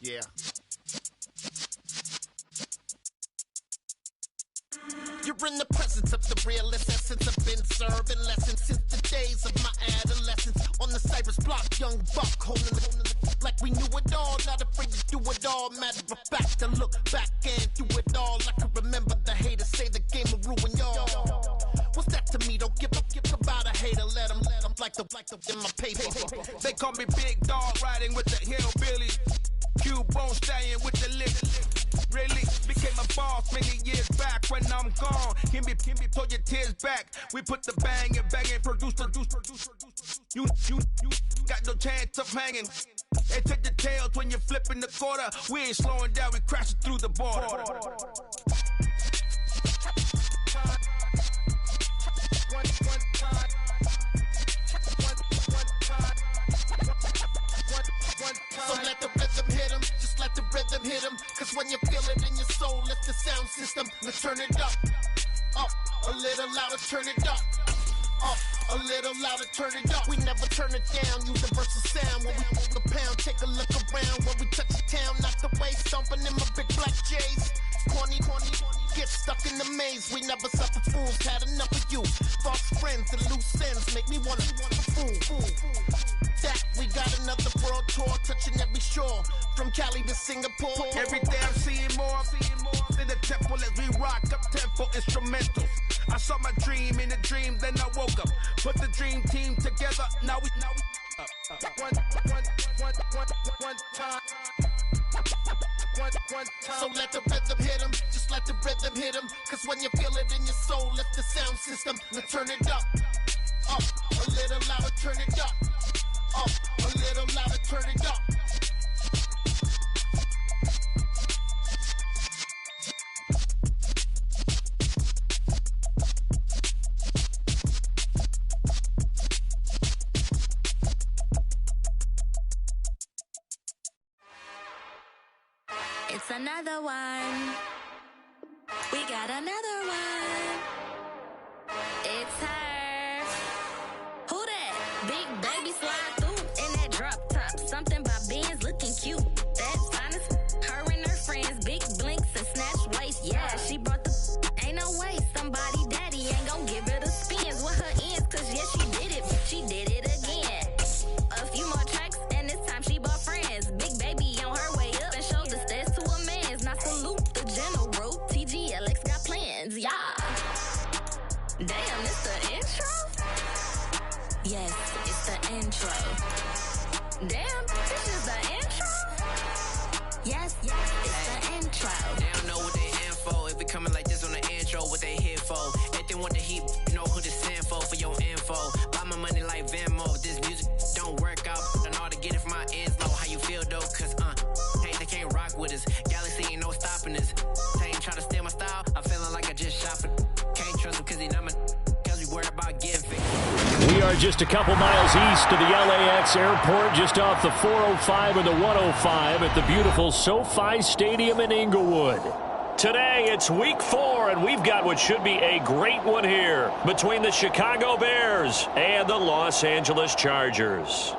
Yeah. You're in the presence of the realest essence. I've been serving lessons since the days of my adolescence. On the Cypress block, young buck, holding it like we knew it all. Not afraid to do it all. Matter of fact, to look back and do it all. I can remember the haters say the game will ruin y'all. What's that to me? Don't give about a hater. Let them like the in my paper. They call me Big Dog, riding with the hillbillies. Q-Bone stallion with the lick. Really became a boss many years back. When I'm gone, can be pull your tears back. We put the bang and produce. You got no chance of hanging. They take the tails when you're flipping the quarter. We ain't slowing down, we crashing through the border. So let the rhythm hit him, just let the rhythm hit him. Cause when you feel it in your soul, lift the sound system. Let's turn it up, a little louder, turn it up. A little louder, turn it up. We never turn it down, universal sound. When we move the pound, take a look around. When we touch the town, knock the way, stomping in my big black J's. Corny, get stuck in the maze. We never suffer fools, had enough of you. False friends and loose ends make me wanna fool. That we got another world tour, touching every shore, from Cali to Singapore. Every day I'm seeing more in the temple as we rock up tempo instrumentals. I saw my dream in a dream, then I woke up. Put the dream team together. Now we one time. So let the rhythm hit him, just let the rhythm hit him. Cause when you feel it in your soul, lift the sound system. Now turn it up, a little louder, turn it up. A little louder, turn it up. It's another one. We got another one. It's her. Who that? Big baby slide through in that drop top. Something by Benz looking cute. That's honest. Her and her friends, big blinks and snatch waist. Yeah, she brought the. Ain't no way somebody daddy ain't gon' give her the spins with her ends. Cause yeah, she did it. She did it again. A few more tracks and this time she bought friends. Big baby on her way up and showed the stairs to a man's. Now salute the general. TGLX got plans. Yeah. Damn, it's the intro? Yes, it's the intro. Damn, this is the intro? Yes, it's the intro. They don't know what they in for. If we coming like this on the intro, what they here for? If they want the heat, you know who to send for your info. Buy my money like Venmo. If this music don't work out, I know how to get it from my ends low. How you feel though? Cause hey, they can't rock with us. Galaxy ain't no stopping us. They ain't try to steal my style. I'm feeling like I just shot for. Can't trust them cause they not my. Cause we worried about getting fixed. We are just a couple miles east of the LAX airport, just off the 405 and the 105 at the beautiful SoFi Stadium in Inglewood. Today, it's week 4, and we've got what should be a great one here between the Chicago Bears and the Los Angeles Chargers.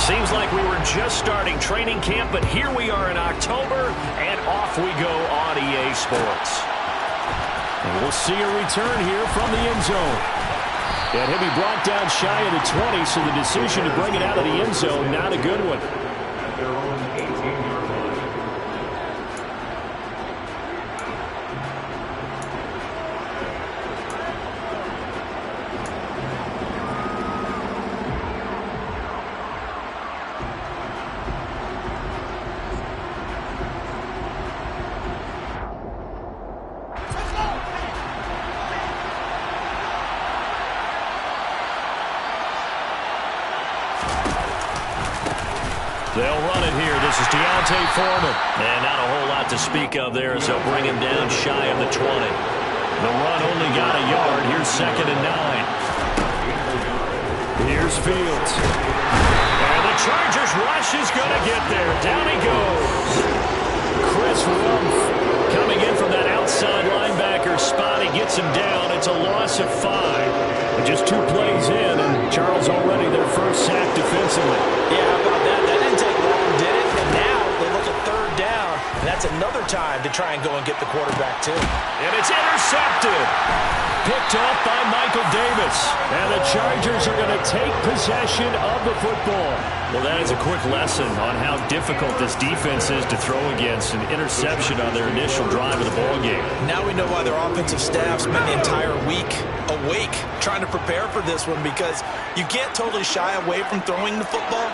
Seems like we were just starting training camp, but here we are in October, and off we go on EA Sports. And we'll see a return here from the end zone. And he'll be brought down shy of the 20, so the decision to bring it out of the end zone, not a good one. They'll run it here. This is Deontay Foreman. And not a whole lot to speak of there as they'll bring him down shy of the 20. The run only got a yard. Here's 2nd and 9. Here's Fields. And the Chargers rush is going to get there. Down he goes. Chris Rumph coming in from that outside linebacker spot. He gets him down. It's a loss of 5. And just 2 plays in, and Charles already their first sack defensively. Yeah, how about that? That didn't take long, did it? And now they look at 3rd down, and that's another time to try and go and get the quarterback, too. And it's intercepted. Picked up by Michael Davis. And the Chargers are going to take possession of the football. Well, that is a quick lesson on how difficult this defense is to throw against. An interception on their initial drive of the ballgame. Now we know why their offensive staff spent the entire week awake trying to prepare for this one, because you can't totally shy away from throwing the football.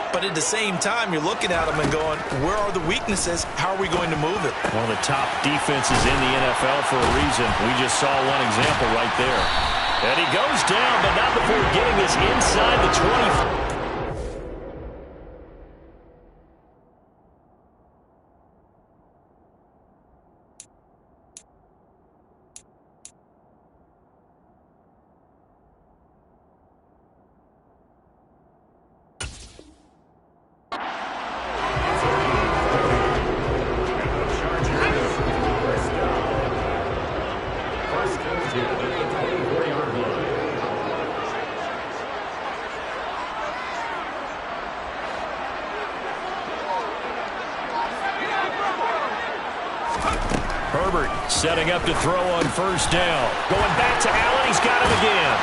But at the same time, you're looking at them and going, where are the weaknesses? How are we going to move it? One of the top defenses in the NFL for a reason. We just saw one example right there. And he goes down, but not before getting this inside the 20. Herbert setting up to throw on 1st down. Going back to Allen. He's got him again.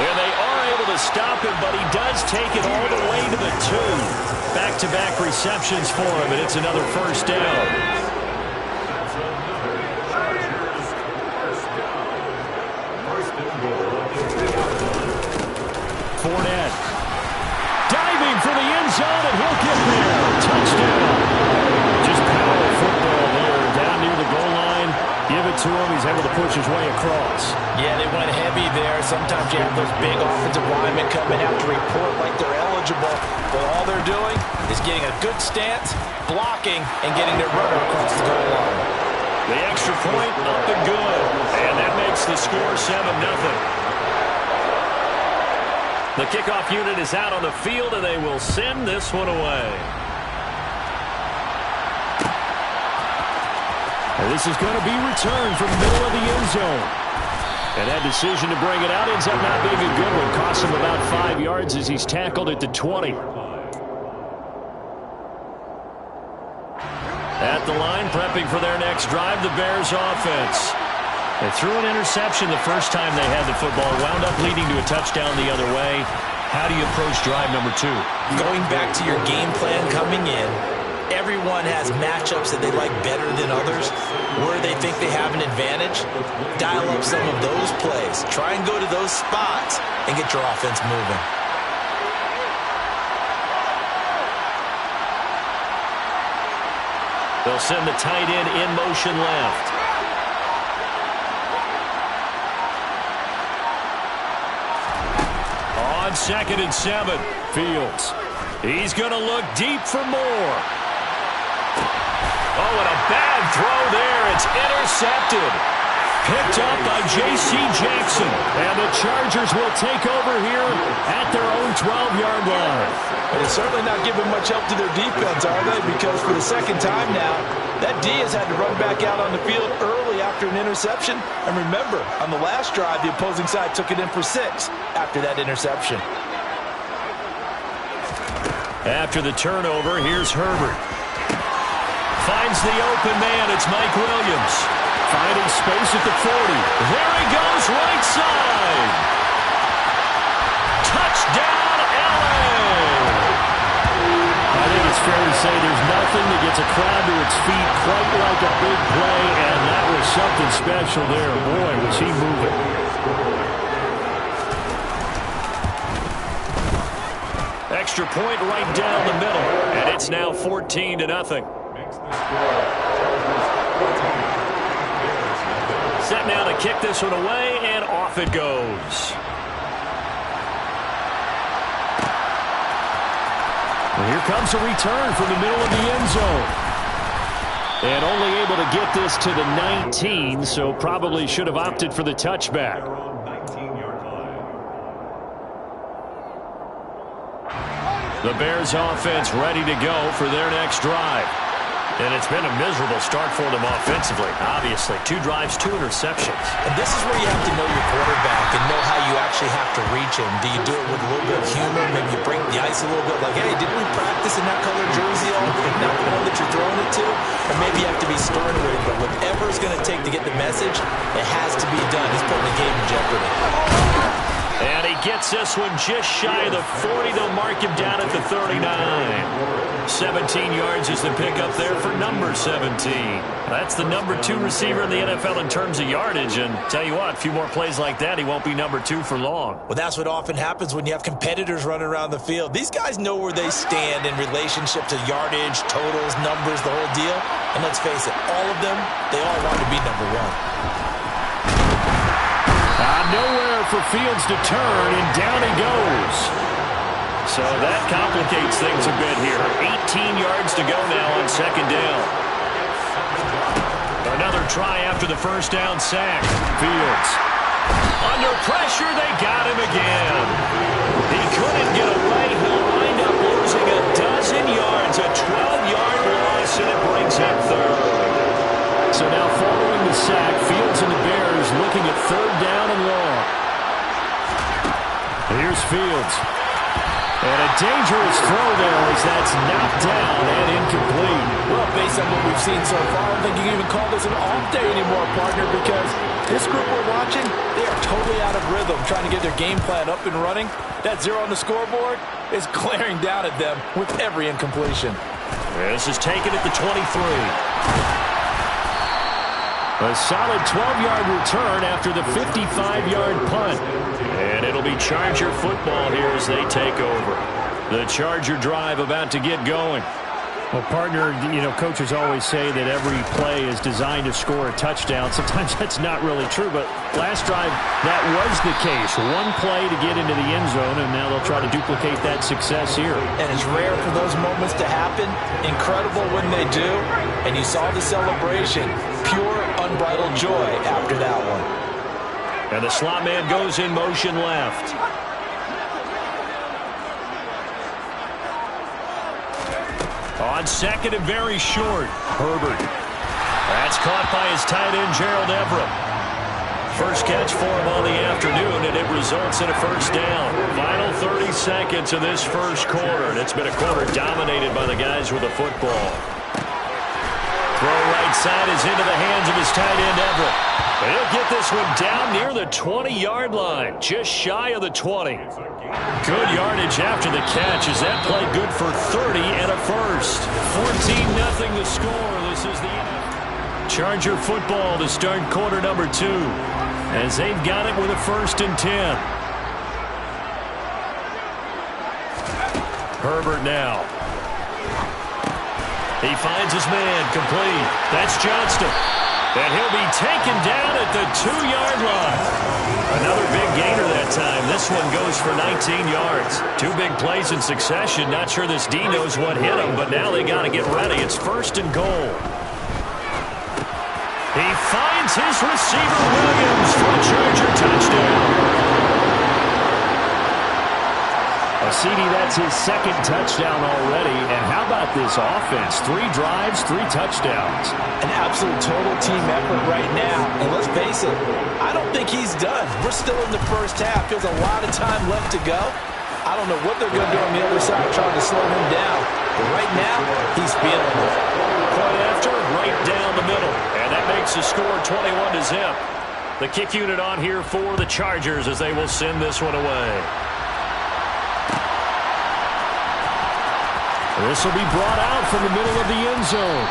And they are able to stop him, but he does take it all the way to the 2. Back-to-back receptions for him, and it's another 1st down. Fournette diving for the end zone, and he'll get there. Touchdown. Just power football there. Down near the goal line. Give it to him. He's able to push his way across. Yeah, they went heavy there. Sometimes you have those big offensive linemen come in, have to report like they're eligible. But all they're doing is getting a good stance, blocking, and getting their runner across the goal line. The extra point up and good. And that makes the score 7-0. The kickoff unit is out on the field, and they will send this one away. And this is going to be returned from the middle of the end zone. And that decision to bring it out ends up not being a good one. Costs him about 5 yards as he's tackled at the 20. At the line, prepping for their next drive, the Bears offense. They threw an interception the first time they had the football, wound up leading to a touchdown the other way. How do you approach drive number 2? Going back to your game plan coming in, everyone has matchups that they like better than others, where they think they have an advantage. Dial up some of those plays. Try and go to those spots and get your offense moving. They'll send the tight end in motion left. On 2nd and 7, Fields. He's going to look deep for more. Oh, and a bad throw there. It's intercepted. Picked up by J.C. Jackson. And the Chargers will take over here at their own 12-yard line. But it's certainly not giving much help to their defense, are they? Because for the 2nd time now, that D has had to run back out on the field early after an interception. And remember, on the last drive, the opposing side took it in for 6 after that interception. After the turnover, here's Herbert. Finds the open man. It's Mike Williams. Finding space at the 40. There he goes, right side. Touchdown, LA. I think it's fair to say there's nothing that gets a crowd to its feet quite like a big play, and that was something special there. Boy, was he moving. Extra point right down the middle, and it's now 14-0. Set now to kick this one away, and off it goes. And here comes a return from the middle of the end zone. And only able to get this to the 19, so probably should have opted for the touchback. The Bears offense ready to go for their next drive. And it's been a miserable start for them offensively. Obviously, 2 drives, 2 interceptions. And this is where you have to know your quarterback and know how you actually have to reach him. Do you do it with a little bit of humor? Maybe you break the ice a little bit, like, hey, didn't we practice in that color jersey all week, not the one that you're throwing it to? Or maybe you have to be stern with it, but whatever it's going to take to get the message, it has to be done. He's putting the game in jeopardy. And he gets this one just shy of the 40. They'll mark him down at the 39. 17 yards is the pickup there for number 17. That's the number 2 receiver in the NFL in terms of yardage. And tell you what, a few more plays like that, he won't be number 2 for long. Well, that's what often happens when you have competitors running around the field. These guys know where they stand in relationship to yardage, totals, numbers, the whole deal. And let's face it, all of them, they all want to be number 1. Nowhere for Fields to turn, and down he goes. So that complicates things a bit here. 18 yards to go now on second down. Another try after the first down sack. Fields. Under pressure, they got him again. He couldn't get away. He'll wind up losing a dozen yards, a 12-yard loss, and it brings him third. So now following the sack, Fields and the Bears looking at third down and long. Here's Fields. And a dangerous throw there as that's knocked down and incomplete. Well, based on what we've seen so far, I don't think you can even call this an off day anymore, partner, because this group we're watching, they are totally out of rhythm, trying to get their game plan up and running. That 0 on the scoreboard is glaring down at them with every incompletion. This is taken at the 23. A solid 12-yard return after the 55-yard punt. And it'll be Charger football here as they take over. The Charger drive about to get going. Well, partner, you know, coaches always say that every play is designed to score a touchdown. Sometimes that's not really true, but last drive, that was the case. One play to get into the end zone, and now they'll try to duplicate that success here. And it's rare for those moments to happen. Incredible when they do. And you saw the celebration. Pure, unbridled joy after that one. And the slot man goes in motion left. On second and very short, Herbert. That's caught by his tight end, Gerald Everett. First catch for him on the afternoon, and it results in a first down. Final 30 seconds of this first quarter, and it's been a quarter dominated by the guys with the football. Throw right side is into the hands of his tight end, Everett. And he'll get this one down near the 20-yard line, just shy of the 20. Good yardage after the catch as that play good for 30 and a first. 14-0 the score. This is the Charger football to start quarter number 2 as they've got it with a 1st and 10. Herbert now. He finds his man complete. That's Johnston. And he'll be taken down at the 2-yard line. Another big gainer that time. This one goes for 19 yards. 2 big plays in succession. Not sure this D knows what hit him, but now they got to get ready. It's 1st and goal. He finds his receiver, Williams, for a Charger touchdown. CD, that's his 2nd touchdown already. And how about this offense? 3 drives, 3 touchdowns. An absolute total team effort right now. And let's face it, I don't think he's done. We're still in the first half. There's a lot of time left to go. I don't know what they're going to do on the other side trying to slow him down. But right now, he's feeling it. Point after, right down the middle. And that makes the score 21-0. The kick unit on here for the Chargers as they will send this one away. This will be brought out from the middle of the end zone.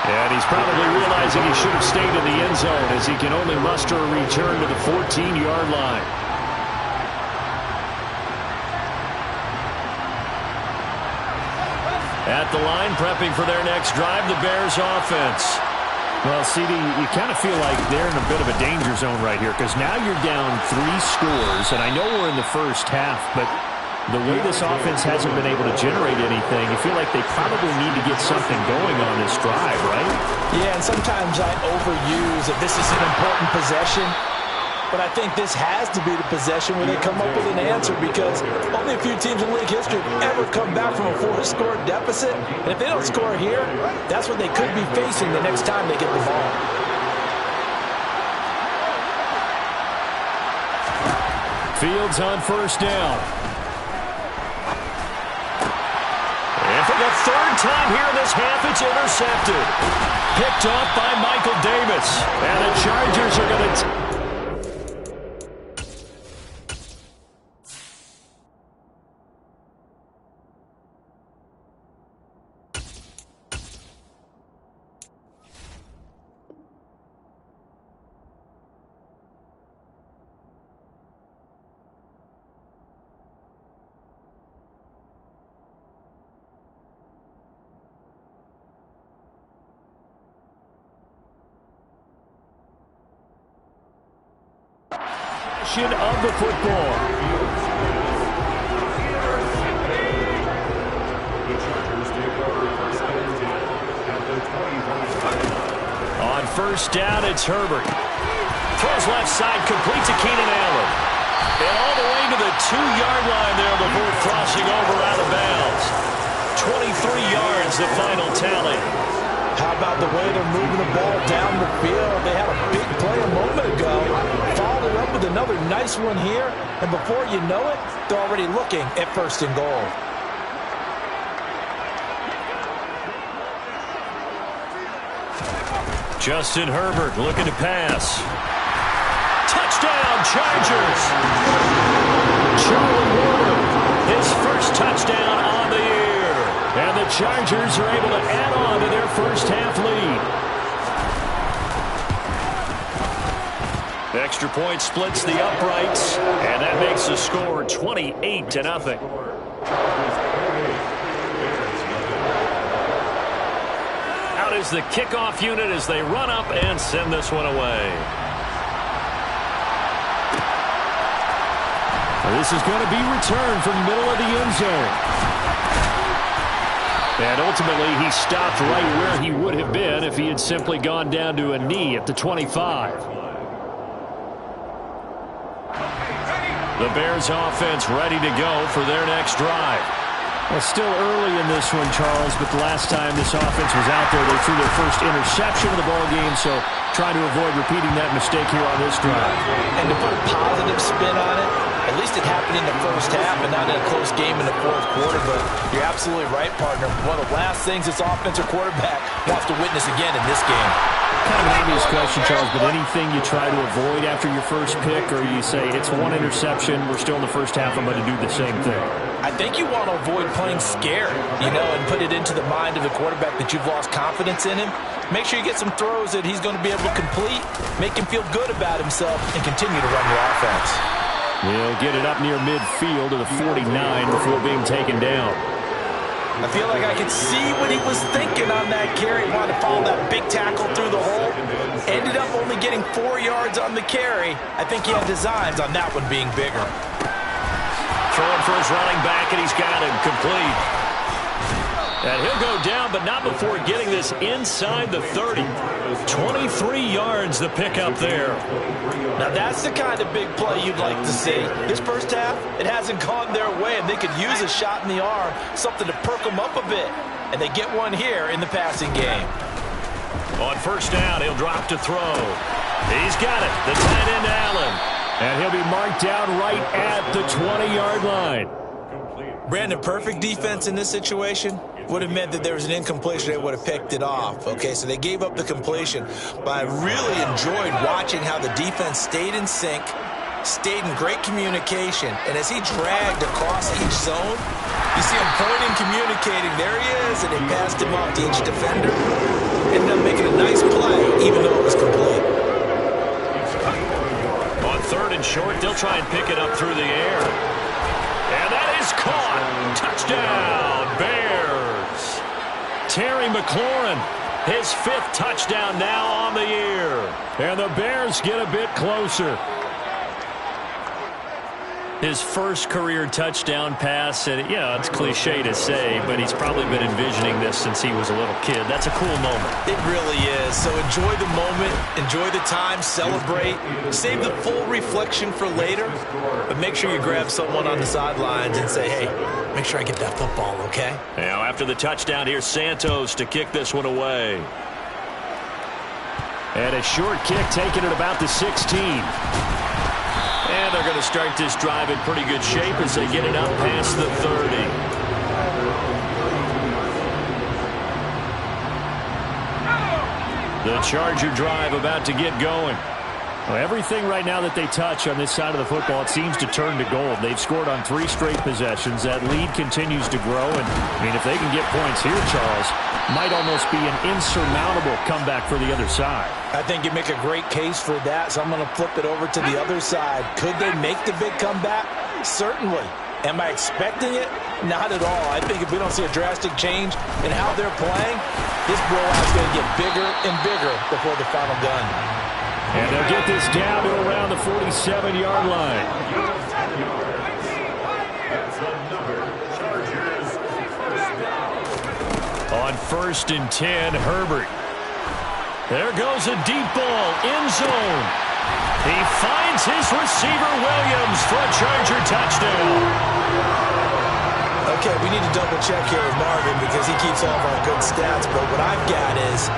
And he's probably realizing he should have stayed in the end zone as he can only muster a return to the 14-yard line. At the line, prepping for their next drive, the Bears offense. Well, CD, you kind of feel like they're in a bit of a danger zone right here because now you're down 3 scores, and I know we're in the first half, but The way this offense hasn't been able to generate anything, you feel like they probably need to get something going on this drive, right? Yeah, and sometimes I overuse that this is an important possession, but I think this has to be the possession where they come up with an answer, because only a few teams in league history have ever come back from a 4-score deficit. And if they don't score here, that's what they could be facing the next time they get the ball. Fields on first down. And for the third time here in this half, it's intercepted. Picked off by Michael Davis. And the Chargers are going to... of the football. On first down, it's Herbert. Throws left side, complete to Keenan Allen. And all the way to the 2-yard line there before crossing over out of bounds. 23 yards, the final tally. How about the way they're moving the ball down the field? They had a big play a moment ago. Followed it up with another nice one here. And before you know it, they're already looking at first and goal. Justin Herbert looking to pass. Touchdown, Chargers! Charlie Warner, his first touchdown on the year. And the Chargers are able to add on to their first half lead. Extra point splits the uprights, and that makes the score 28-0. Out is the kickoff unit as they run up and send this one away. This is going to be returned from the middle of the end zone. And ultimately, he stopped right where he would have been if he had simply gone down to a knee at the 25. The Bears offense ready to go for their next drive. Well, still early in this one, Charles, but the last time this offense was out there, they threw their first interception of the ballgame, so trying to avoid repeating that mistake here on this drive. And to put a positive spin on it, at least it happened in the first half and not in a close game in the fourth quarter, but you're absolutely right, partner. One of the last things this offensive quarterback wants to witness again in this game. Kind of an obvious question, Charles, but anything you try to avoid after your first pick, or you say it's one interception, we're still in the first half, I'm going to do the same thing? I think you want to avoid playing scared, and put it into the mind of the quarterback that you've lost confidence in him. Make sure you get some throws that he's going to be able to complete, make him feel good about himself, and continue to run your offense. He'll get it up near midfield to the 49 before being taken down. I feel like I could see what he was thinking on that carry. He wanted to follow that big tackle through the hole. Ended up only getting 4 yards on the carry. I think he had designs on that one being bigger. Throwing for his running back, and he's got him complete. And he'll go down, but not before getting this inside the 30. 23 yards the pickup there. Now that's the kind of big play you'd like to see. This first half, it hasn't gone their way, and they could use a shot in the arm, something to perk them up a bit. And they get one here in the passing game. On first down, he'll drop to throw. He's got it, the tight end Allen. And he'll be marked down right at the 20-yard line. Brandon, perfect defense in this situation would have meant that there was an incompletion. They would have picked it off. Okay, so they gave up the completion. But I really enjoyed watching how the defense stayed in sync, stayed in great communication. And as he dragged across each zone, you see him pointing, communicating. There he is, and they passed him off to each defender. Ended up making a nice play, even though it was complete. On third and short, they'll try and pick it up through the air. And that is caught. Touchdown, Bears. Terry McLaurin, his 5th touchdown now on the year. And the Bears get a bit closer. His first career touchdown pass, and it's cliche to say, but he's probably been envisioning this since he was a little kid. That's a cool moment. It really is. So enjoy the moment, enjoy the time, celebrate, save the full reflection for later, but make sure you grab someone on the sidelines and say, hey, make sure I get that football, okay? Now after the touchdown, here's Santos to kick this one away. And a short kick taken at about the 16. And they're going to start this drive in pretty good shape as they get it up past the 30. The Charger drive about to get going. Well, everything right now that they touch on this side of the football, it seems to turn to gold. They've scored on 3 straight possessions. That lead continues to grow. And, if they can get points here, Charles, might almost be an insurmountable comeback for the other side. I think you make a great case for that, so I'm going to flip it over to the other side. Could they make the big comeback? Certainly. Am I expecting it? Not at all. I think if we don't see a drastic change in how they're playing, this blowout's going to get bigger and bigger before the final gun. And they'll get this down to around the 47-yard line. On 1st and 10, Herbert. There goes a deep ball, end zone. He finds his receiver, Williams, for a Charger touchdown. Okay, we need to double check here with Marvin because he keeps all of our good stats, but what I've got is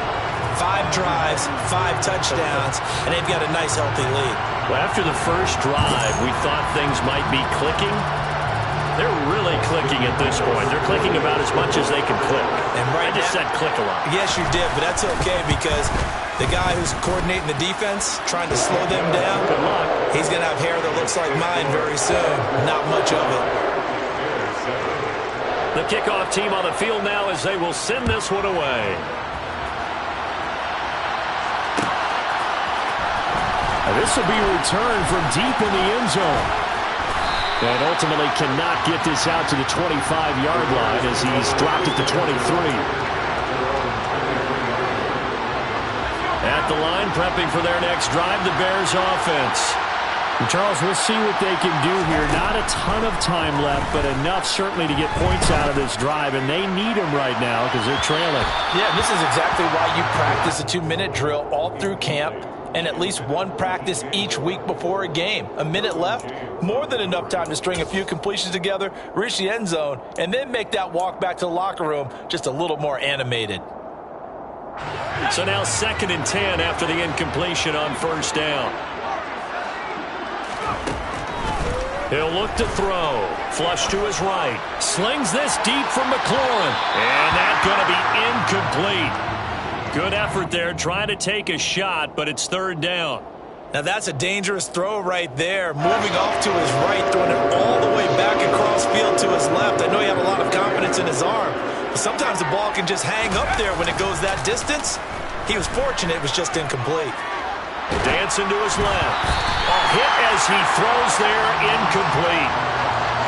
5 drives, 5 touchdowns, and they've got a nice, healthy lead. Well, after the first drive, we thought things might be clicking. They're really clicking at this point. They're clicking about as much as they can click. And I just said click a lot. Yes, you did, but that's okay because the guy who's coordinating the defense, trying to slow them down, good luck. He's going to have hair that looks like mine very soon. Not much of it. The kickoff team on the field now as they will send this one away. This will be returned from deep in the end zone. And ultimately cannot get this out to the 25-yard line as he's dropped it to 23. At the line, prepping for their next drive, the Bears offense. And Charles, we'll see what they can do here. Not a ton of time left, but enough certainly to get points out of this drive, and they need them right now because they're trailing. Yeah, this is exactly why you practice a 2-minute drill all through camp and at least one practice each week before a game. A minute left, more than enough time to string a few completions together, reach the end zone, and then make that walk back to the locker room just a little more animated. So now 2nd and 10 after the incompletion on 1st down. He'll look to throw. Flush to his right. Slings this deep from McLaurin. And that's going to be incomplete. Good effort there trying to take a shot, but it's 3rd down. Now that's a dangerous throw right there. Moving off to his right, throwing it all the way back across field to his left. I know he had a lot of confidence in his arm, but sometimes the ball can just hang up there when it goes that distance. He was fortunate, it was just incomplete. Dancing to his left. A hit as he throws there, incomplete.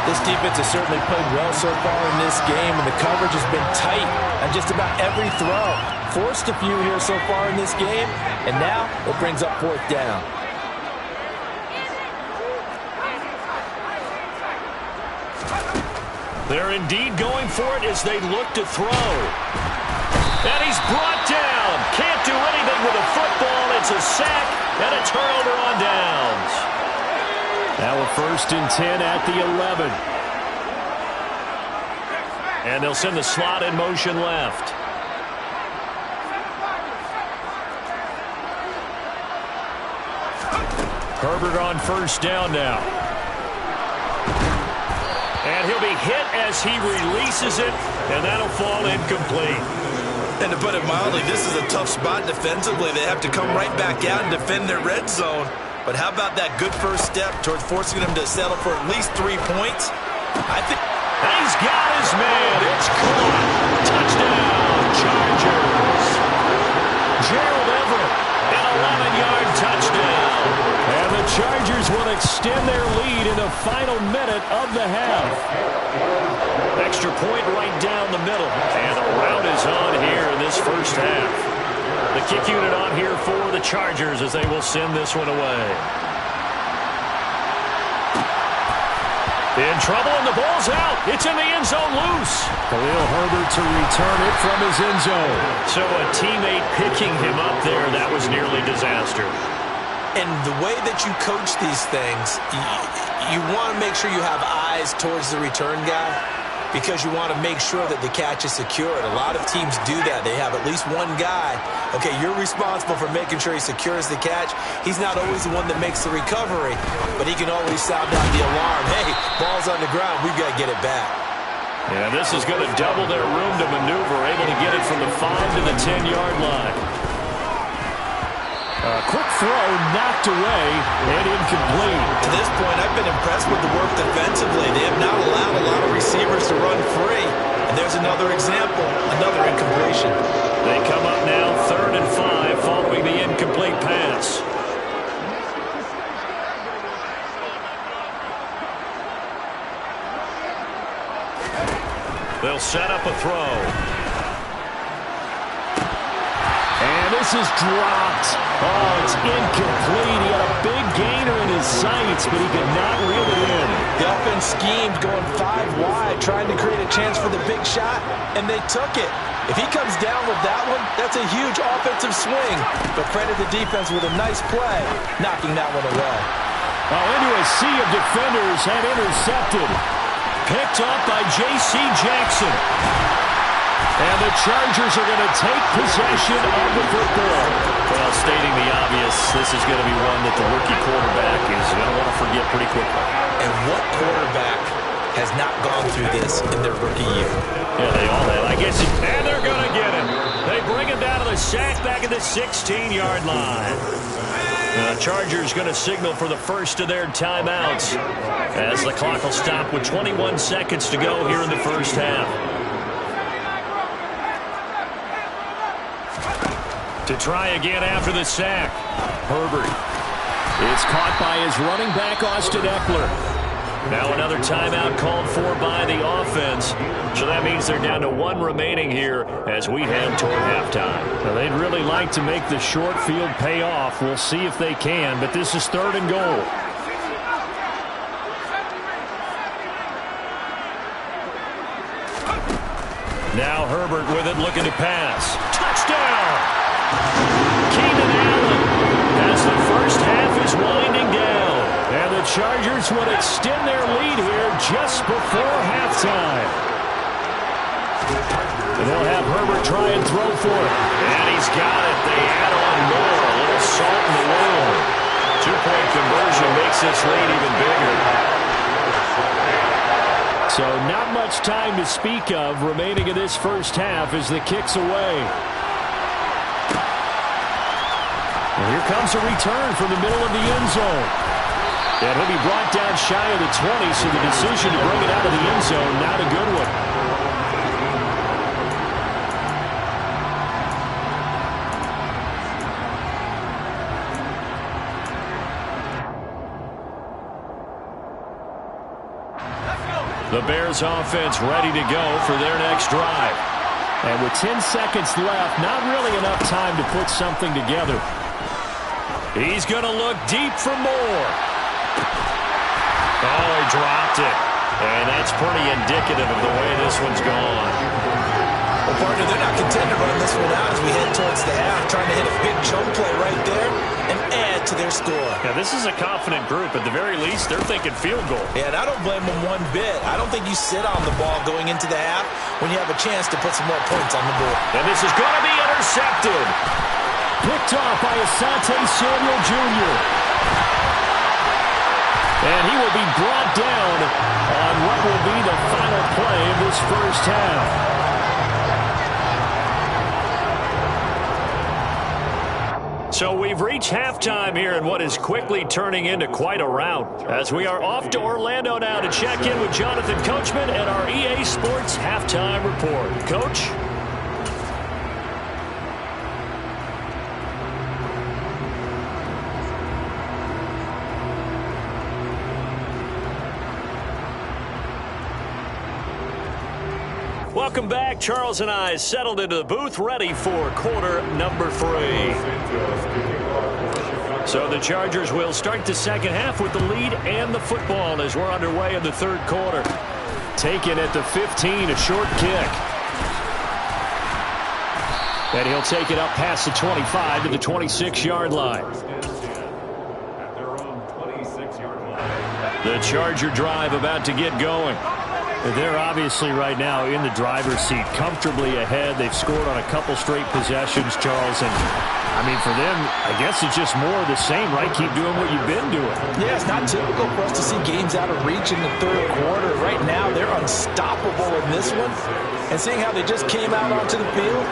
This defense has certainly played well so far in this game, and the coverage has been tight on just about every throw. Forced a few here so far in this game, and now it brings up 4th down. They're indeed going for it as they look to throw. And he's brought down. Can't do anything with a football. It's a sack and a turnover on downs. Now a 1st and 10 at the 11. And they'll send the slot in motion left. Herbert on 1st down now. And he'll be hit as he releases it, and that'll fall incomplete. And to put it mildly, this is a tough spot defensively. They have to come right back out and defend their red zone. But how about that good first step towards forcing them to settle for at least 3 points? I think he's got his man. It's caught. Touchdown, Chargers. Gerald Everett, an 11-yard touchdown. And the Chargers will extend their lead in the final minute of the half. Extra point right down the middle. And the rout is on here in this first half. The kick unit on here for the Chargers as they will send this one away. In trouble, and the ball's out. It's in the end zone loose. Khalil Herbert to return it from his end zone. So a teammate picking him up there, that was nearly disaster. And the way that you coach these things, you want to make sure you have eyes towards the return guy because you want to make sure that the catch is secured. A lot of teams do that. They have at least one guy. Okay, you're responsible for making sure he secures the catch. He's not always the one that makes the recovery, but he can always sound out the alarm. Hey, ball's on the ground. We've got to get it back. Yeah, this is going to double their room to maneuver, able to get it from the 5 to the 10-yard line. Quick throw, knocked away, and incomplete. To this point, I've been impressed with the work defensively. They have not allowed a lot of receivers to run free. And there's another example, another incompletion. They come up now 3rd and 5 following the incomplete pass. They'll set up a throw. And this is dropped. Oh, it's incomplete. He had a big gainer in his sights, but he could not reel it in. The offense schemed going 5 wide, trying to create a chance for the big shot, and they took it. If he comes down with that one, that's a huge offensive swing. But credit the defense with a nice play, knocking that one away. Oh, into a sea of defenders and intercepted. Picked up by J.C. Jackson. And the Chargers are going to take possession of the football. Well, stating the obvious, this is going to be one that the rookie quarterback is going to want to forget pretty quickly. And what quarterback has not gone through this in their rookie year? Yeah, they all have. I guess. And they're going to get him. They bring him down to the sack back at the 16-yard line. The Chargers going to signal for the first of their timeouts as the clock will stop with 21 seconds to go here in the first half. To try again after the sack. Herbert. It's caught by his running back, Austin Eckler. Now another timeout called for by the offense. So that means they're down to 1 remaining here as we head toward halftime. Now they'd really like to make the short field pay off. We'll see if they can, but this is 3rd and goal. Now Herbert with it, looking to pass. Touchdown! Keenan Allen as the first half is winding down. And the Chargers would extend their lead here just before halftime. And they'll have Herbert try and throw for it. And he's got it. They add on more. A little salt in the wound. 2-point conversion makes this lead even bigger. So not much time to speak of remaining in this first half as the kick's away. And here comes a return from the middle of the end zone. And he'll be brought down shy of the 20, so the decision to bring it out of the end zone, not a good one. The Bears offense ready to go for their next drive. And with 10 seconds left, not really enough time to put something together. He's going to look deep for more. Oh, he dropped it. And that's pretty indicative of the way this one's gone. Well, partner, they're not content to run this one out as we head towards the half, trying to hit a big chunk play right there and add to their score. Yeah, this is a confident group. At the very least, they're thinking field goal. Yeah, and I don't blame them one bit. I don't think you sit on the ball going into the half when you have a chance to put some more points on the board. And this is going to be intercepted. Picked off by Asante Samuel Jr. And he will be brought down on what will be the final play of this first half. So we've reached halftime here in what is quickly turning into quite a rout, as we are off to Orlando now to check in with Jonathan Coachman and our EA Sports Halftime Report. Coach? Welcome back. Charles and I settled into the booth, ready for quarter number 3. So the Chargers will start the second half with the lead and the football as we're underway in the third quarter. Taken at the 15, a short kick. And he'll take it up past the 25 to the 26-yard line. The Charger drive about to get going. They're obviously right now in the driver's seat, comfortably ahead. They've scored on a couple straight possessions, Charles. And, I mean, for them, I guess it's just more of the same, right? Keep doing what you've been doing. Yeah, it's not typical for us to see games out of reach in the third quarter. Right now, they're unstoppable in this one. And seeing how they just came out onto the field,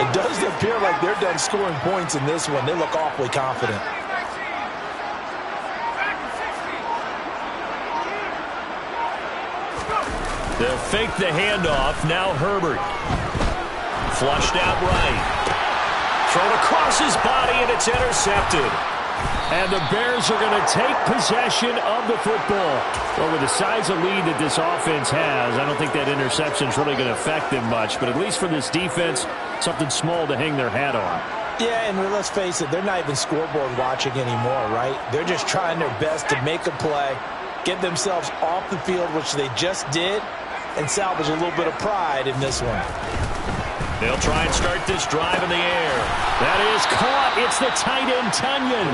it does appear like they're done scoring points in this one. They look awfully confident. They'll fake the handoff. Now Herbert. Flushed out right. Thrown across his body, and it's intercepted. And the Bears are going to take possession of the football. Well, with the size of lead that this offense has, I don't think that interception is really going to affect them much. But at least for this defense, something small to hang their hat on. Yeah, and let's face it, they're not even scoreboard watching anymore, right? They're just trying their best to make a play, get themselves off the field, which they just did, and salvage a little bit of pride in this one. They'll try and start this drive in the air. That is caught. It's the tight end, Tunyon.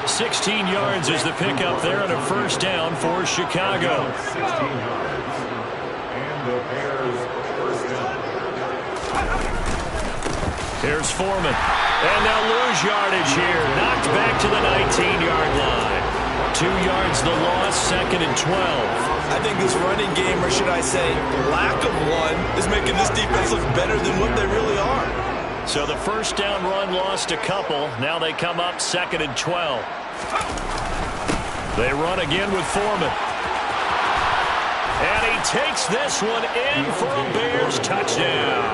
16 yards is the pickup there and a first down for Chicago. 16 yards. And the Bears first down. Here's Foreman. And they'll lose yardage here. Knocked back to the 19-yard line. 2 yards the loss, second and 12. I think this running game, or should I say lack of one, is making this defense look better than what they really are. So the first down run lost a couple. Now they come up second and 12. They run again with Foreman. And he takes this one in for a Bears touchdown.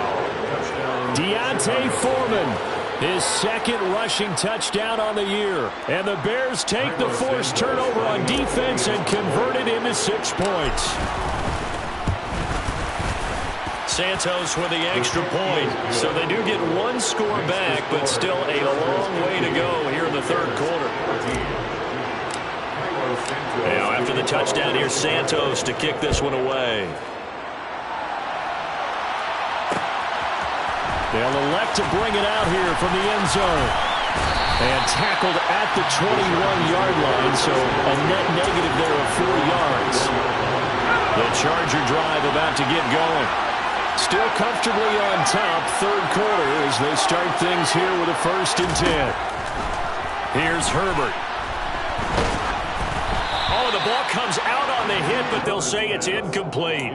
Deontay Foreman, his second rushing touchdown on the year. And the Bears take the forced turnover on defense and convert it into 6 points. Santos with the extra point. So they do get one score back, but still a long way to go here in the third quarter. Now after the touchdown, here's Santos to kick this one away. They'll elect to bring it out here from the end zone. And tackled at the 21-yard line, so a net negative there of 4 yards. The Charger drive about to get going. Still comfortably on top, third quarter, as they start things here with a 1st and 10. Here's Herbert. Oh, the ball comes out on the hit, but they'll say it's incomplete.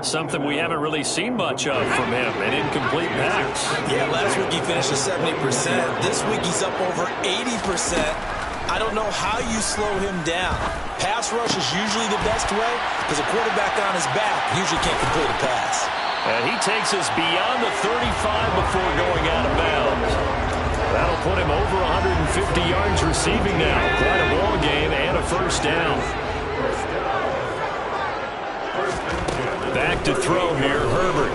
Something we haven't really seen much of from him, an incomplete pass. Yeah, last week he finished at 70%. This week he's up over 80%. I don't know how you slow him down. Pass rush is usually the best way because a quarterback on his back usually can't complete a pass. And he takes us beyond the 35 before going out of bounds. That'll put him over 150 yards receiving now. Quite a ball game and a first down. Back to throw here, Herbert.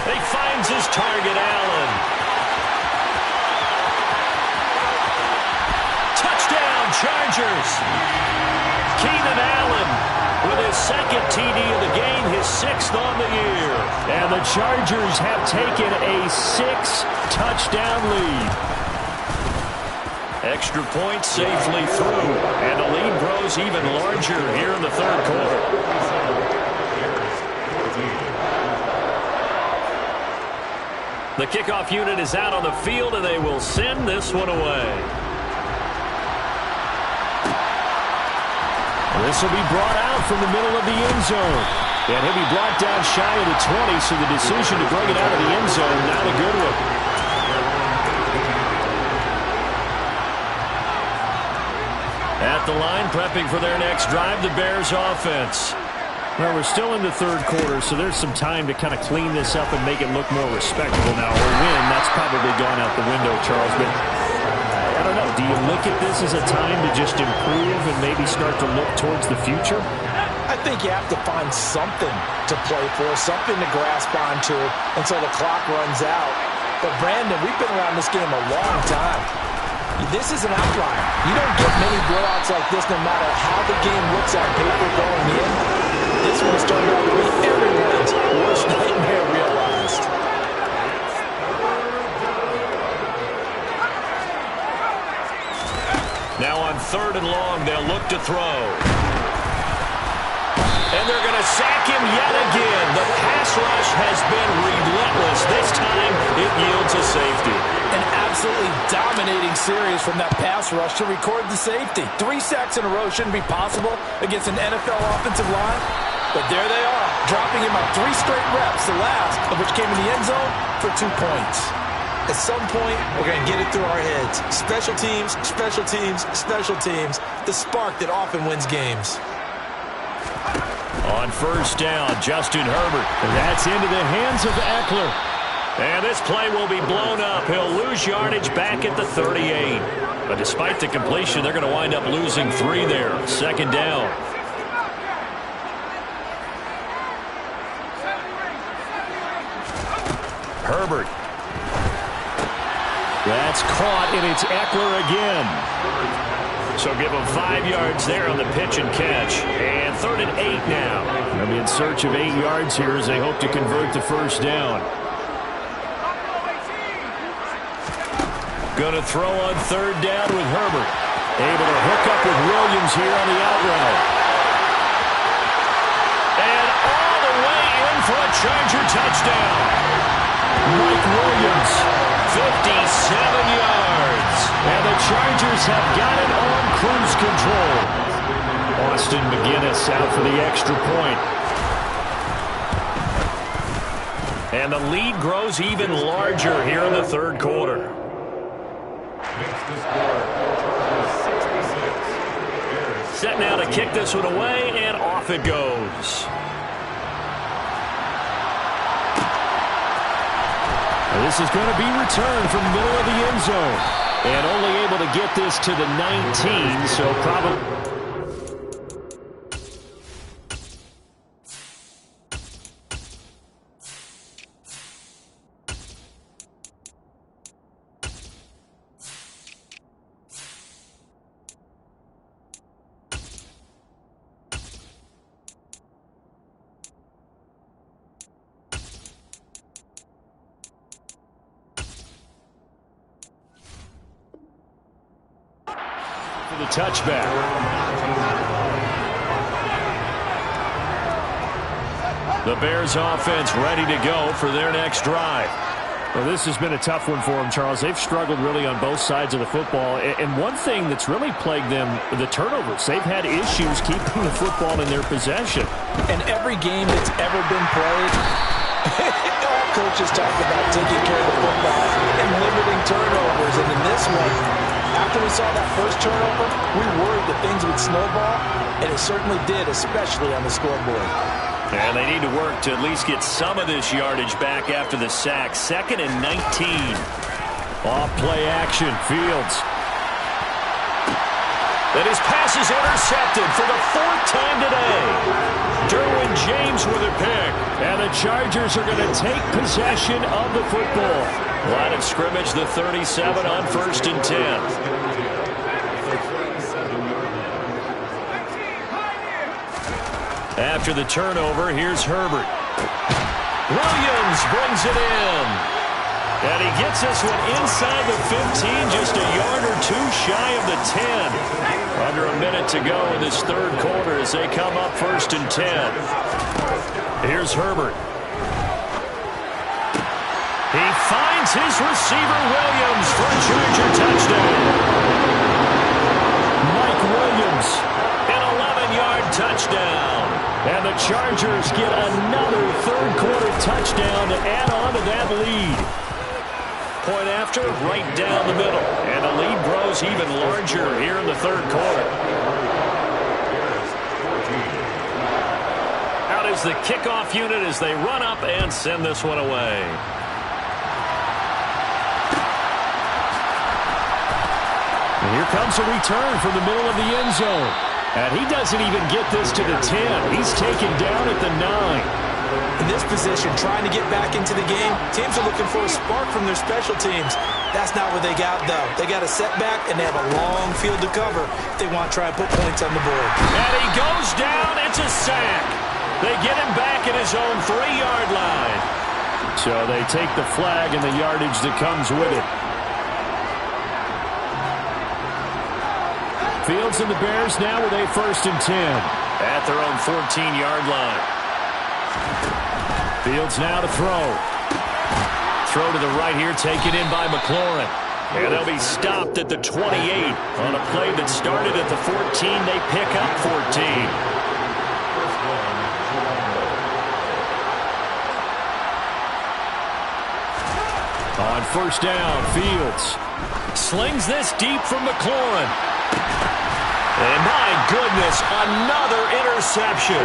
He finds his target, Allen. Touchdown, Chargers. Keenan Allen with his second TD of the game, his 6th on the year. And the Chargers have taken a 6-touchdown lead. Extra point safely through, and the lead grows even larger here in the third quarter. The kickoff unit is out on the field, and they will send this one away. This will be brought out from the middle of the end zone. And he'll be brought down shy of the 20, so the decision to bring it out of the end zone, not a good one. At the line, prepping for their next drive, the Bears offense. Well, we're still in the third quarter, so there's some time to kind of clean this up and make it look more respectable now. Or win, that's probably gone out the window, Charles. But I don't know. Do you look at this as a time to just improve and maybe start to look towards the future? I think you have to find something to play for, something to grasp onto until the clock runs out. But, Brandon, we've been around this game a long time. This is an outlier. You don't get many blowouts like this no matter how the game looks on paper going in. This one has turned out to be everyone's worst nightmare realized. Now on 3rd and long, they'll look to throw. And they're going to sack him yet again. The pass rush has been relentless. This time, it yields a safety. An absolutely dominating series from that pass rush to record the safety. 3 sacks in a row shouldn't be possible against an NFL offensive line. But there they are, dropping him on 3 straight reps, the last of which came in the end zone for 2 points. At some point, we're going to get it through our heads. Special teams, special teams, special teams. The spark that often wins games. On 1st down, Justin Herbert. And that's into the hands of Eckler. And this play will be blown up. He'll lose yardage back at the 38. But despite the completion, they're going to wind up losing 3 there. 2nd down. Herbert. That's caught, and it's Eckler again. So give them 5 yards there on the pitch and catch. And 3rd and 8 now. They'll be in search of 8 yards here as they hope to convert the 1st down. Going to throw on 3rd down with Herbert. Able to hook up with Williams here on the out route. And all the way in for a Charger touchdown. Mike Williams, 57 yards. And the Chargers have got it on cruise control. Austin McGinnis out for the extra point. And the lead grows even larger here in the 3rd quarter. Set now to kick this one away, and off it goes. This is going to be returned from the middle of the end zone. And only able to get this to the 19, so probably... the touchback. The Bears offense ready to go for their next drive. Well, this has been a tough one for them, Charles. They've struggled really on both sides of the football. And one thing that's really plagued them, the turnovers. They've had issues keeping the football in their possession. And every game that's ever been played, all coaches talk about taking care of the football and limiting turnovers. And in this one, after we saw that first turnover, we worried that things would snowball, and it certainly did, especially on the scoreboard. And they need to work to at least get some of this yardage back after the sack. 2nd and 19. Off play action, Fields. And his pass is intercepted for the 4th time today. Derwin James with a pick. And the Chargers are going to take possession of the football. Line of scrimmage, the 37 on 1st and 10. After the turnover, here's Herbert. Williams brings it in. And he gets this one inside the 15, just a yard or 2 shy of the 10. Under a minute to go in this 3rd quarter as they come up 1st and 10. Here's Herbert. He finds his receiver, Williams, for a Charger touchdown. Mike Williams, an 11-yard touchdown. And the Chargers get another 3rd quarter touchdown to add on to that lead. Point after, right down the middle. And the lead grows even larger here in the 3rd quarter. Out is the kickoff unit as they run up and send this one away. And here comes a return from the middle of the end zone. And he doesn't even get this to the 10. He's taken down at the 9. In this position, trying to get back into the game, teams are looking for a spark from their special teams. That's not what they got, though. They got a setback, and they have a long field to cover if they want to try and put points on the board. And he goes down. It's a sack. They get him back at his own 3-yard line. So they take the flag and the yardage that comes with it. Fields and the Bears now with a 1st and 10 at their own 14-yard line. Fields now to throw. Throw to the right here, taken in by McLaurin. And they'll be stopped at the 28 on a play that started at the 14. They pick up 14. On 1st down, Fields slings this deep from McLaurin. And my goodness, another interception.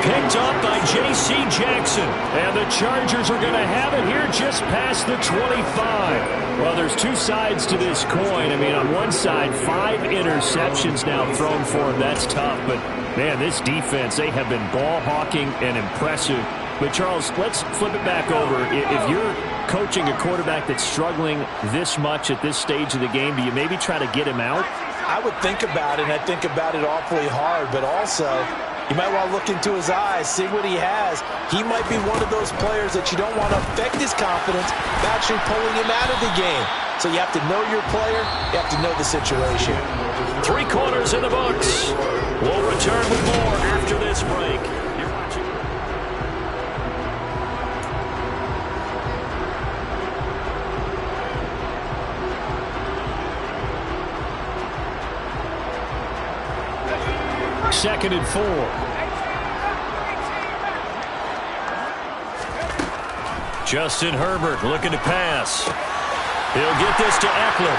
Picked up by J.C. Jackson. And the Chargers are going to have it here just past the 25. Well, there's two sides to this coin. I mean, on one side, 5 interceptions now thrown for him. That's tough. But, man, this defense, they have been ball hawking and impressive. But, Charles, let's flip it back over. If you're coaching a quarterback that's struggling this much at this stage of the game, do you maybe try to get him out? I would think about it, and I think about it awfully hard, but also you might want to look into his eyes, see what he has. He might be one of those players that you don't want to affect his confidence by actually pulling him out of the game. So you have to know your player, you have to know the situation. 3 quarters in the books. We'll return with more after this break. You're watching. Second and 4. Justin Herbert looking to pass. He'll get this to Eckler.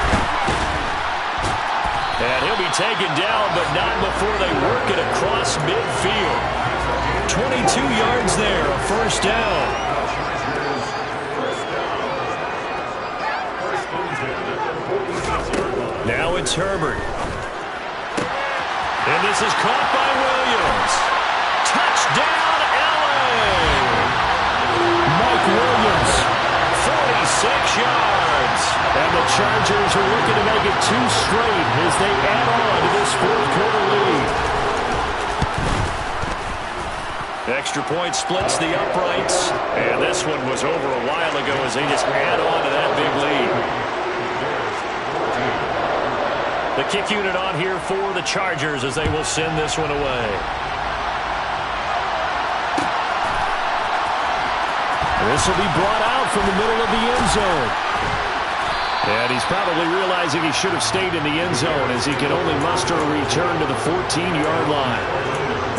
And he'll be taken down, but not before they work it across midfield. 22 yards there, a 1st down. Now it's Herbert. And this is caught by Williams. Touchdown, LA! Mike Williams, 46 yards. And the Chargers are looking to make it 2 straight as they add on to this 4th-quarter lead. Extra point splits the uprights. And this one was over a while ago as they just add on to that big lead. The kick unit on here for the Chargers as they will send this one away. This will be brought out from the middle of the end zone. And he's probably realizing he should have stayed in the end zone as he can only muster a return to the 14-yard line.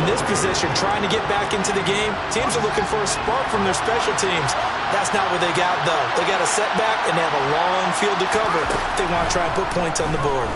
In this position, trying to get back into the game, teams are looking for a spark from their special teams. That's not what they got, though. They got a setback, and they have a long field to cover if they want to try and put points on the board.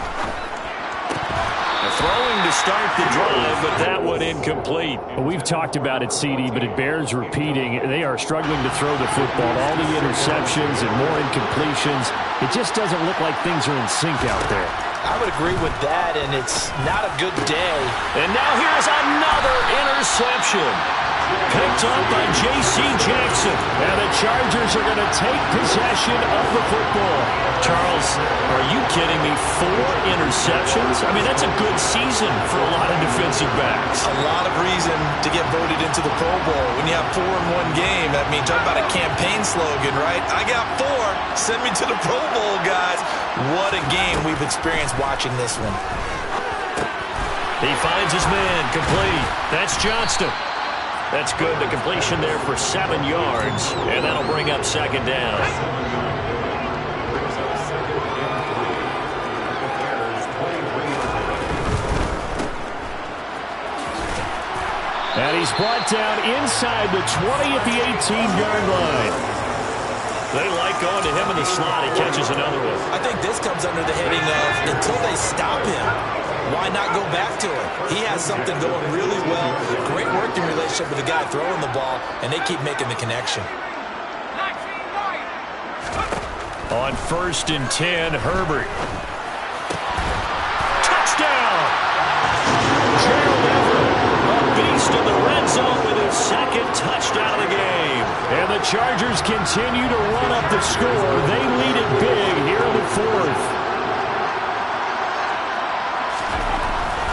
Throwing to start the drive, but that one incomplete. Well, we've talked about it, CD, but it bears repeating. They are struggling to throw the football. All the interceptions and more incompletions. It just doesn't look like things are in sync out there. I would agree with that, and it's not a good day. And now here's another interception. Picked up by J.C. Jackson. And the Chargers are going to take possession of the football. Charles, are you kidding me? 4 interceptions? I mean, that's a good season for a lot of defensive backs. A lot of reason to get voted into the Pro Bowl. When you have 4 in one game, I mean, talk about a campaign slogan, right? I got 4. Send me to the Pro Bowl, guys. What a game we've experienced watching this one. He finds his man, complete. That's Johnston. That's good. The completion there for 7 yards, and that'll bring up 2nd down. And he's brought down inside the 20 at the 18-yard line. They like going to him in the slot. He catches another one. I think this comes under the heading of until they stop him, why not go back to him? He has something going really well. Great working relationship with the guy throwing the ball, and they keep making the connection. On 1st and 10, Herbert. Touchdown! Gerald Everett, a beast in the red zone with his 2nd touchdown continue to run up the score. They lead it big here in the fourth.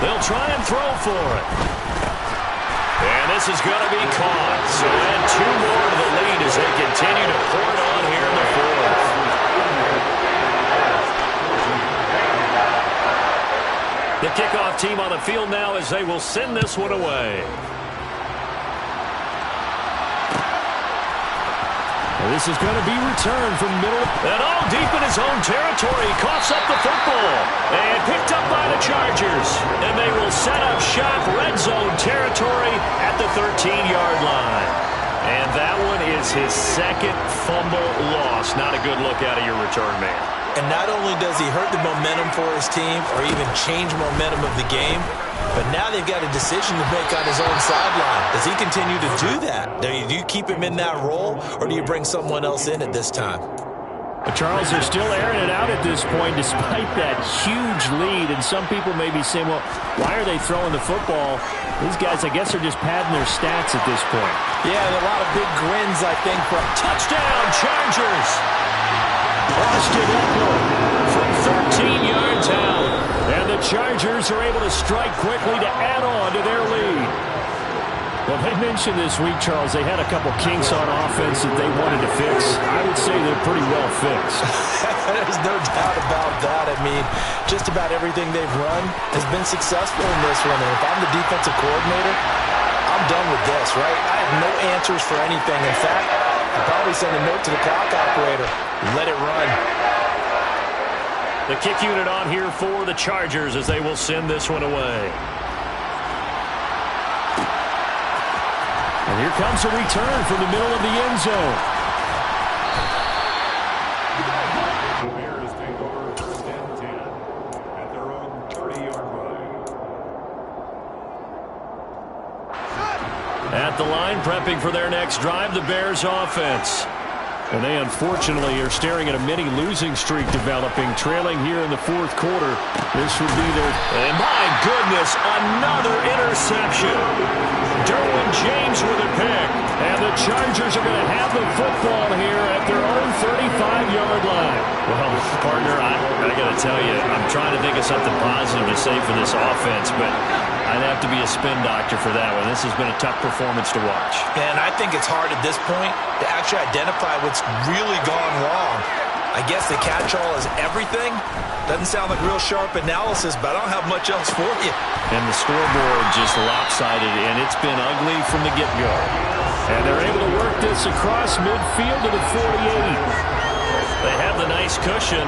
They'll try and throw for it. And this is going to be caught. So add 2 more to the lead as they continue to pour it on here in the fourth. The kickoff team on the field now as they will send this one away. This is going to be returned from middle. And all deep in his own territory. Coughs up the football. And picked up by the Chargers. And they will set up shop red zone territory at the 13-yard line. And that one is his second fumble loss. Not a good look out of your return man. And not only does he hurt the momentum for his team or even change momentum of the game, but now they've got a decision to make on his own sideline. Does he continue to do that? Do you keep him in that role, or do you bring someone else in at this time? But Charles, they're still airing it out at this point despite that huge lead. And some people may be saying, well, why are they throwing the football? These guys, I guess, are just padding their stats at this point. Yeah, and a lot of big grins, I think. For touchdown, Chargers! Austin Eckler from 13 yards out. And the Chargers are able to strike quickly to add on to their lead. Well, they mentioned this week, Charles, they had a couple kinks on offense that they wanted to fix. I would say they're pretty well fixed. There's no doubt about that. I mean, just about everything they've run has been successful in this one. And if I'm the defensive coordinator, I'm done with this, right? I have no answers for anything. In fact, I'll probably send a note to the clock operator. Let it run. The kick unit on here for the Chargers as they will send this one away. And here comes a return from the middle of the end zone. The Bears take over 1st and 10 at their own 30-yard line. At the line, prepping for their next drive, the Bears offense. And they unfortunately are staring at a mini losing streak developing, trailing here in the fourth quarter. This would be their... And my goodness, another interception. Derwin James with a pick. And the Chargers are going to have the football here at their own 35-yard line. Well, partner, I got to tell you, I'm trying to think of something positive to say for this offense, but I'd have to be a spin doctor for that one. This has been a tough performance to watch. And I think it's hard at this point to actually identify what's really gone wrong. I guess the catch-all is everything. Doesn't sound like real sharp analysis, but I don't have much else for you. And the scoreboard just lopsided, and it's been ugly from the get-go. And they're able to work this across midfield to the 48. They have the nice cushion.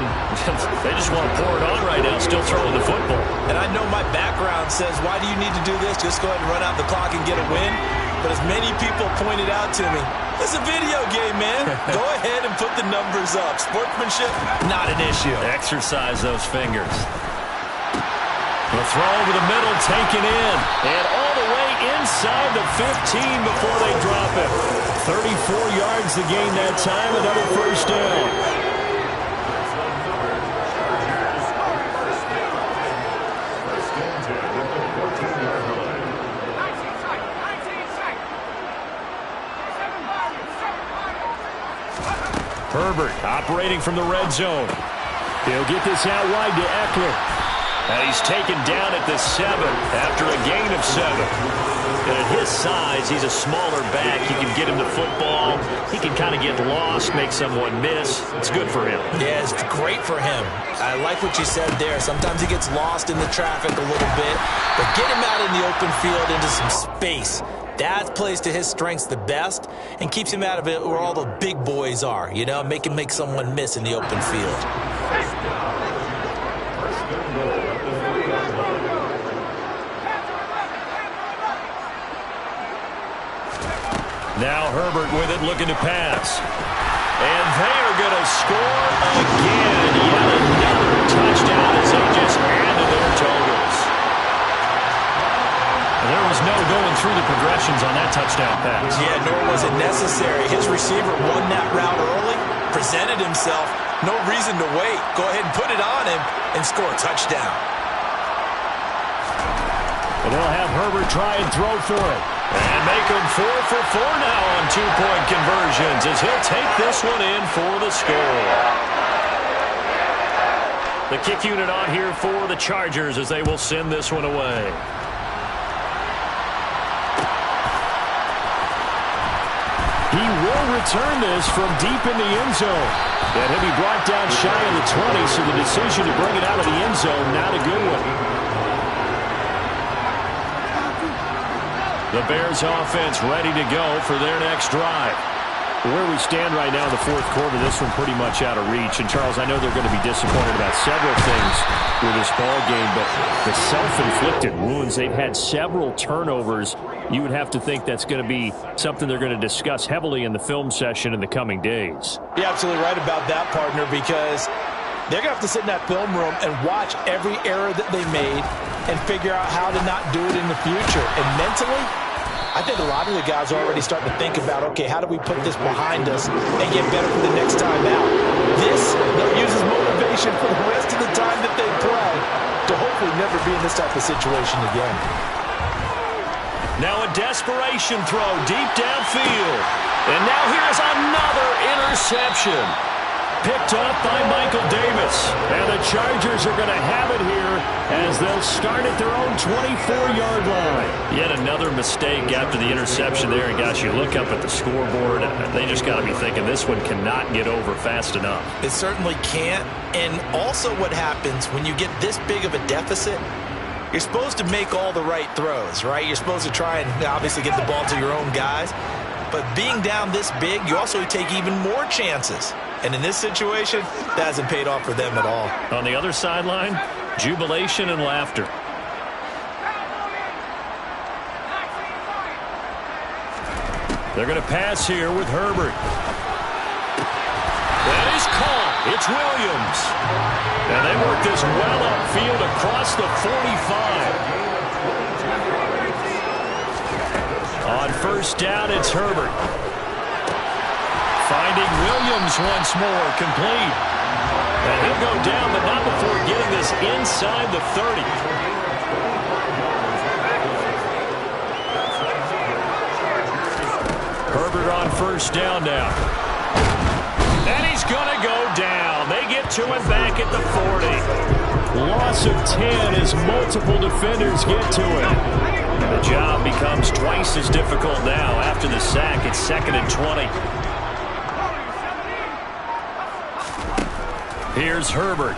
They just want to pour it on right now, still throwing the football. And I know my background says, why do you need to do this? Just go ahead and run out the clock and get a win. But as many people pointed out to me, it's a video game, man. Go ahead and put the numbers up. Sportsmanship, not an issue. Exercise those fingers. The throw over the middle, taken in. And all the way inside the 15 before they drop it. 34 yards to gain that time, another first down. Herbert operating from the red zone. He'll get this out wide to Eckler. And he's taken down at the 7 after a gain of 7. And at his size, he's a smaller back. You can get him the football. He can kind of get lost, make someone miss. It's good for him. Yeah, it's great for him. I like what you said there. Sometimes he gets lost in the traffic a little bit. But get him out in the open field into some space. That plays to his strengths the best and keeps him out of it where all the big boys are, you know, make him make someone miss in the open field. Now Herbert with it, looking to pass. And they are going to score again. Yet another touchdown as they just added their totals. There was no going through the progressions on that touchdown pass. Yeah, nor was it necessary. His receiver won that route early, presented himself. No reason to wait. Go ahead and put it on him and score a touchdown. And they'll have Herbert try and throw for it. And make him 4 for 4 now on two-point conversions as he'll take this one in for the score. The kick unit on here for the Chargers as they will send this one away. He will return this from deep in the end zone. And he'll be brought down shy of the 20, so the decision to bring it out of the end zone, not a good one. The Bears offense ready to go for their next drive. Where we stand right now in the fourth quarter, this one pretty much out of reach. And, Charles, I know they're going to be disappointed about several things with this ball game, but the self-inflicted wounds, they've had several turnovers. You would have to think that's going to be something they're going to discuss heavily in the film session in the coming days. You're absolutely right about that, partner, because they're going to have to sit in that film room and watch every error that they made and figure out how to not do it in the future. And mentally, I think a lot of the guys are already starting to think about, okay, how do we put this behind us and get better for the next time out? This, they'll use as motivation for the rest of the time that they play to hopefully never be in this type of situation again. Now a desperation throw deep downfield. And now here's another interception. Picked up by Michael Davis. And the Chargers are going to have it here as they'll start at their own 24-yard line. Yet another mistake after the interception there. And, gosh, you look up at the scoreboard, they just got to be thinking this one cannot get over fast enough. It certainly can't. And also what happens when you get this big of a deficit, you're supposed to make all the right throws, right? You're supposed to try and obviously get the ball to your own guys. But being down this big, you also take even more chances. And in this situation, that hasn't paid off for them at all. On the other sideline, jubilation and laughter. They're going to pass here with Herbert. That is caught. It's Williams. And they work this well upfield across the 45. On first down, it's Herbert. Finding Williams once more, complete. And he'll go down, but not before getting this inside the 30. Herbert on first down now. And he's going to go down. They get to him back at the 40. Loss of 10 as multiple defenders get to him. The job becomes twice as difficult now after the sack. It's 2nd and 20. Here's Herbert.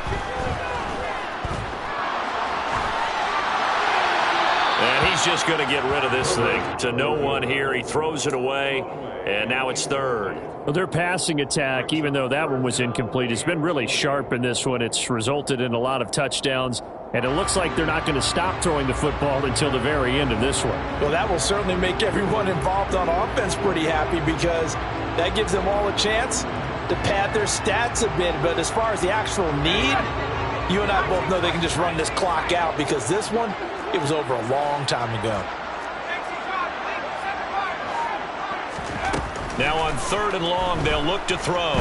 And he's just going to get rid of this thing. To no one here. He throws it away, and now it's 3rd. Well, their passing attack, even though that one was incomplete, has been really sharp in this one. It's resulted in a lot of touchdowns, and it looks like they're not going to stop throwing the football until the very end of this one. Well, that will certainly make everyone involved on offense pretty happy because that gives them all a chance to pad their stats a bit. But as far as the actual need, you and I both know they can just run this clock out because this one, it was over a long time ago. Now on 3rd and long, they'll look to throw.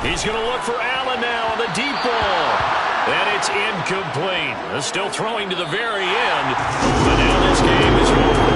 He's going to look for Allen now on the deep ball. And it's incomplete. Still throwing to the very end. But now this game is over.